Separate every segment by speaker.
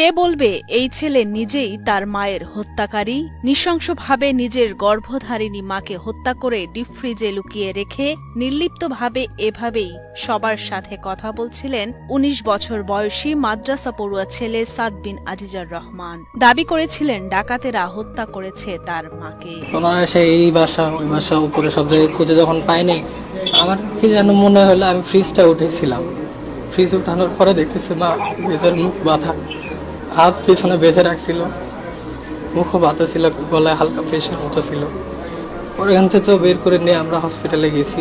Speaker 1: কে বলবে এই ছেলে নিজেই তার মায়ের হত্যাকারী? নৃশংসভাবে নিজের গর্ভধারিণী মাকে হত্যা করে ডিপ ফ্রিজে লুকিয়ে রেখে নির্লিপ্তভাবে এভাবেই সবার সাথে কথা বলছিলেন ১৯ বছর বয়সী মাদ্রাসা পড়ুয়া ছেলে সাদ বিন আজিজার রহমান। দাবি করেছিলেন ডাকাতেরা হত্যা করেছে তার মাকে।
Speaker 2: এই বাসা ওই বাসা উপরে সব জায়গায় খুঁজে যখন পাইনি, আমার কি যেন মনে হলো আমি ফ্রিজটা উঠেছিলাম। ফ্রিজ উঠানোর পরে দেখতেছি মা নিজের মুখ বাঁধা, হাত পিছনে বেঁধে রাখছিল, মুখও বাঁধা ছিল, গলায় হালকা প্রেশার মতো ছিল। ওখান থেকে তো বের করে নিয়ে আমরা হসপিটালে গেছি।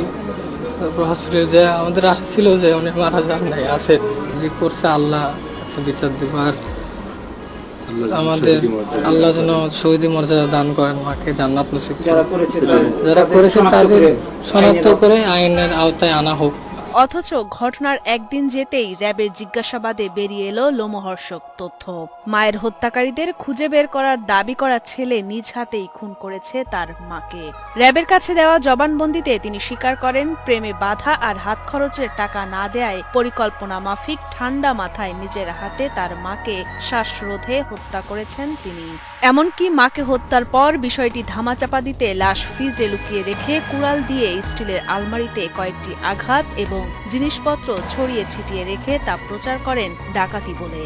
Speaker 2: তারপর হসপিটালে যে আমাদের আসছিল যে উনি মারা যান নাই, আছে যে করছে আল্লাহ বিচার দিবার। আমাদের আল্লাহ যেন শহীদ মর্যাদা দান করেন, মাকে জান্নাত নসিব। যারা করেছে তাদের শনাক্ত করে আইনের আওতায় আনা হোক।
Speaker 1: অথচ ঘটনার একদিন যেতেই র্যাবের জিজ্ঞাসাবাদে বেরিয়ে এলো লোমহর্ষক তথ্য। মায়ের হত্যাকারীদের খুঁজে বের করার দাবি করা ছেলে নিজ হাতেই খুন করেছে তার মাকে। র্যাবের কাছে দেওয়া জবানবন্দিতে তিনি স্বীকার করেন, প্রেমে বাধা আর হাত খরচের টাকা না দেয়ায় পরিকল্পনা মাফিক ঠান্ডা মাথায় নিজের হাতে তার মাকে শ্বাসরোধে হত্যা করেছেন তিনি। এমনকি মাকে হত্যার পর বিষয়টি ধামাচাপা দিতে লাশ ফ্রিজে লুকিয়ে রেখে কুড়াল দিয়ে স্টিলের আলমারিতে কয়েকটি আঘাত এবং জিনিসপত্র ছড়িয়ে ছিটিয়ে রেখে তা প্রচার করেন ডাকাতি বলে।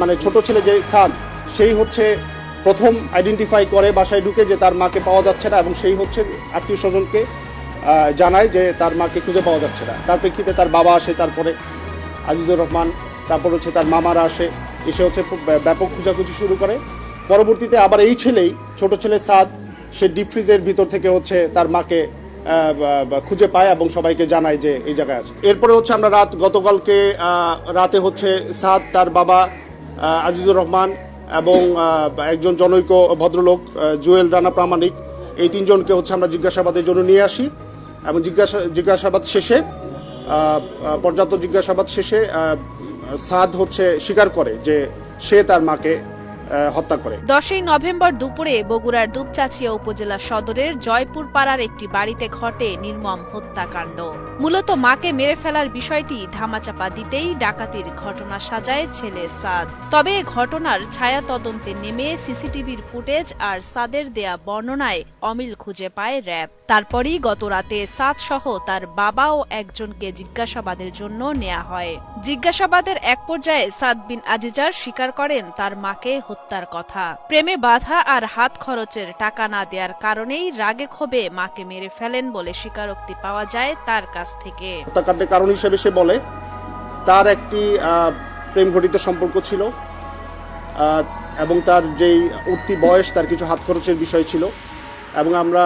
Speaker 3: মানে ছোট ছেলে যে সাদ, সেই হচ্ছে প্রথম আইডেন্টিফাই করে বাসায় ঢুকে যে তার মাকে পাওয়া যাচ্ছে না, এবং সেই হচ্ছে আত্মীয় স্বজনকে জানায় যে তার মাকে খুঁজে পাওয়া যাচ্ছে না। তার প্রেক্ষিতে তার বাবা আসে, তারপরে আজিজুর রহমান, তারপর হচ্ছে তার মামারা আসে, এসে হচ্ছে ব্যাপক খোঁজাখুঁজি শুরু করে। পরবর্তীতে আবার এই ছেলেই, ছোট ছেলে সাদ, সে ডিপ ফ্রিজের ভিতর থেকে হচ্ছে তার মাকে খুঁজে পায় এবং সবাইকে জানায় যে এই জায়গায় আছে। এরপরে হচ্ছে আমরা গতকালকে রাতে হচ্ছে সাদ, তার বাবা আজিজুর রহমান এবং একজন জনৈক ভদ্রলোক জুয়েল রানা প্রামাণিক, এই তিনজনকে হচ্ছে আমরা জিজ্ঞাসাবাদের জন্য নিয়ে আসি এবং জিজ্ঞাসাবাদ শেষে পর্যাপ্ত জিজ্ঞাসাবাদ শেষে সাদ হচ্ছে স্বীকার করে যে সে তার মাকে হত্যা করে।
Speaker 1: 10ই নভেম্বর দুপুরে বগুড়ার দুপচাঁচিয়া উপজেলা সদরের জয়পুর পাড়ার একটি বাড়িতে ঘটে নির্মম হত্যাকাণ্ড। মূলত মাকে মেরে ফেলার বিষয়টি ধামাচাপা দিতেই ডাকাতির ঘটনা সাজায় ছেলে সাদ। তবে ঘটনার ছায়া তদন্তে নেমে সিসিটিভির ফুটেজ আর সাদের দেয়া বর্ণনায় অমিল খুঁজে পায় র্যাব। তারপরই গত রাতে সাদ সহ তার বাবা ও একজনকে জিজ্ঞাসাবাদের জন্য নেওয়া হয়। জিজ্ঞাসাবাদের এক পর্যায়ে সাদ বিন আজিজার স্বীকার করেন তার মাকে হত্যার কথা। প্রেমে বাধা আর হাত খরচের টাকা না দেওয়ার কারণেই রাগে ক্ষোভে মাকে মেরে ফেলেন বলে স্বীকারোক্তি পাওয়া যায় তার কাছ থেকে।
Speaker 3: হত্যাকাণ্ডের কারণ হিসেবে সে বলে তার একটি প্রেম ঘটিত সম্পর্ক ছিল এবং তার যেই উঠতি বয়স, তার কিছু হাত খরচের বিষয় ছিল, এবং আমরা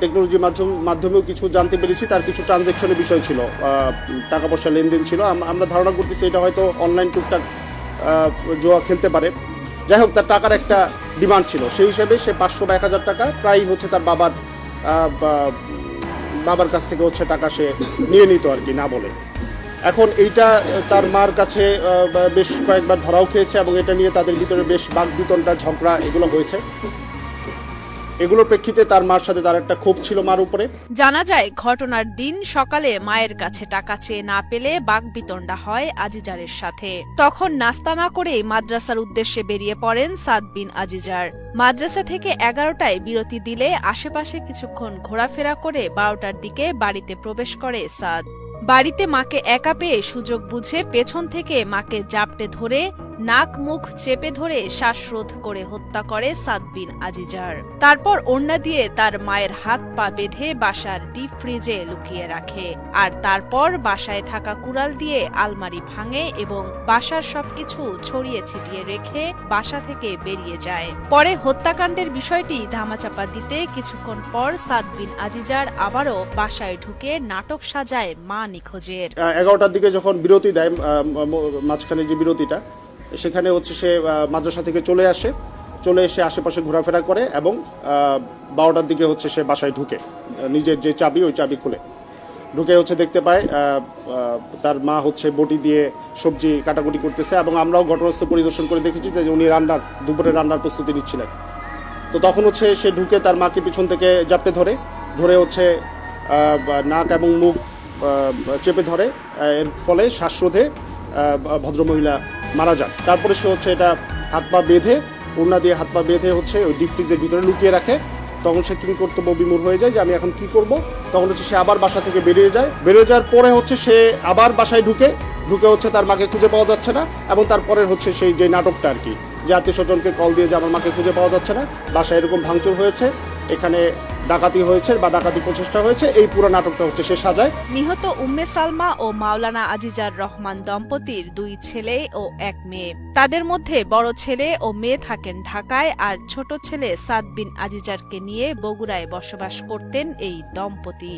Speaker 3: টেকনোলজির মাধ্যমেও কিছু জানতে পেরেছি তার কিছু ট্রানজ্যাকশনের বিষয় ছিল, টাকা পয়সা লেনদেন ছিল। আমরা ধারণা করতেছি এটা হয়তো অনলাইন টুকটাক জুয়া খেলতে পারে। যাই হোক, তার টাকার একটা ডিমান্ড ছিল, সেই হিসেবে সে 500 বা 1000 টাকা প্রায় হচ্ছে তার বাবার কাছ থেকে হচ্ছে টাকা সে নিয়ে নিত আর কি, না বলে। এখন এইটা তার মার কাছে বেশ কয়েকবার ধরাও খেয়েছে এবং এটা নিয়ে তাদের ভিতরে বেশ বাকবিতণ্ডা, ঝগড়া এগুলো হয়েছে। এগুলোর প্রেক্ষিতে তার মার সাথে তার একটা ক্ষোভ ছিল মার উপরে।
Speaker 1: জানা যায় ঘটনার দিন সকালে মায়ের কাছে টাকা চেয়ে না পেলে বাকবিতণ্ডা হয় আজিজারের সাথে। তখন নাস্তা না করে মাদ্রাসার উদ্দেশ্যে বেরিয়ে পড়েন সাদ বিন আজিজার। মাদ্রাসা থেকে 11টায় বিরতি দিলে আশেপাশে কিছুক্ষণ ঘোরাফেরা করে 12টার দিকে বাড়িতে প্রবেশ করে সাদ। বাড়িতে মাকে একা পেয়ে সুযোগ বুঝে পেছন থেকে মাকে জাপটে ধরে নাক মুখ চেপে ধরে শ্বাসরোধ করে হত্যা করে সাদ বিন আজিজার। তারপর ওড়না দিয়ে তার মায়ের হাত পা বেঁধে বাসার ডিপ ফ্রিজে লুকিয়ে রাখে। আর তারপর বাসায় থাকা কুড়াল দিয়ে আলমারি ভাঙে এবং বাসার সবকিছু ছড়িয়ে ছিটিয়ে রেখে বাসা থেকে বেরিয়ে যায়। পরে হত্যাকাণ্ডের বিষয়টি ধামাচাপা দিতে কিছুক্ষণ পর সাদ বিন আজিজার আবারও বাসায় ঢুকে নাটক সাজায় মা নিখোঁজের।
Speaker 3: 11টার দিকে যখন বিরতি দেয়, মাঝখানে যে বিরতিটা, সেখানে হচ্ছে সে মাদ্রাসা থেকে চলে এসে আশেপাশে ঘোরাফেরা করে এবং 12টার দিকে হচ্ছে সে বাসায় ঢুকে নিজের যে চাবি, ওই চাবি খুলে ঢুকে হচ্ছে দেখতে পায় তার মা হচ্ছে বটি দিয়ে সবজি কাটাকুটি করতেছে, এবং আমরাও ঘটনাস্থল পরিদর্শন করে দেখেছি যে উনি দুপুরে রান্নার প্রস্তুতি নিচ্ছিলেন। তো তখন হচ্ছে সে ঢুকে তার মাকে পিছন থেকে জাপটে ধরে হচ্ছে নাক এবং মুখ চেপে ধরে, এর ফলে শ্বাসরোধে ভদ্রমহিলা মারা যান। তারপরে সে হচ্ছে এটা হাত পা বেঁধে, ওড়না দিয়ে হাত পা বেঁধে হচ্ছে ওই ডিপ ফ্রিজের ভিতরে লুকিয়ে রাখে। তখন সে কিং কর্তব্য বিমূঢ় হয়ে যায় যে আমি এখন কি করব। তখন হচ্ছে সে আবার বাসা থেকে বেরিয়ে যায়। বেরিয়ে যাওয়ার পরে হচ্ছে সে আবার বাসায় ঢুকে হচ্ছে তার মাকে খুঁজে পাওয়া যাচ্ছে না। এবং তারপরে হচ্ছে সেই যে নাটকটা আর কি, যে আত্মীয় স্বজনকে কল দিয়ে যে আমার মাকে খুঁজে পাওয়া যাচ্ছে না, বাসায় এরকম ভাঙচুর হয়েছে, এখানে ডাকাতি হয়েছে বা ডাকাতি প্রচেষ্টা হয়েছে, এই পুরো নাটকটা হচ্ছে সে সাজায়।
Speaker 1: নিহত উম্মে সালমা ও মাওলানা আজিজার রহমান দম্পতির 2 ছেলে ও 1 মেয়ে। তাদের মধ্যে বড় ছেলে ও মেয়ে থাকেন ঢাকায়, আর ছোট ছেলে সাদ বিন আজিজারকে নিয়ে বগুড়ায় বসবাস করতেন এই দম্পতি।